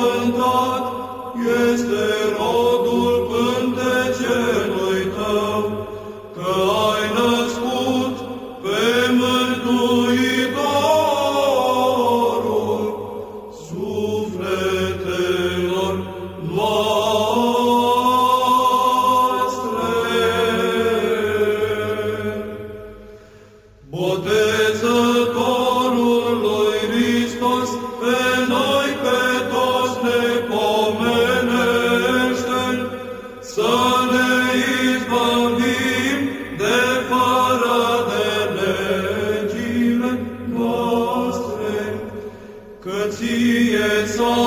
binecuvântat este rodul pântecelui tău, că ai născut pe Mântuitorul sufletelor noastre. Botezătorul lui Hristos pe noi pe toți ne pomenește, să ne izbăvim de fără de legile noastre, că ție s-a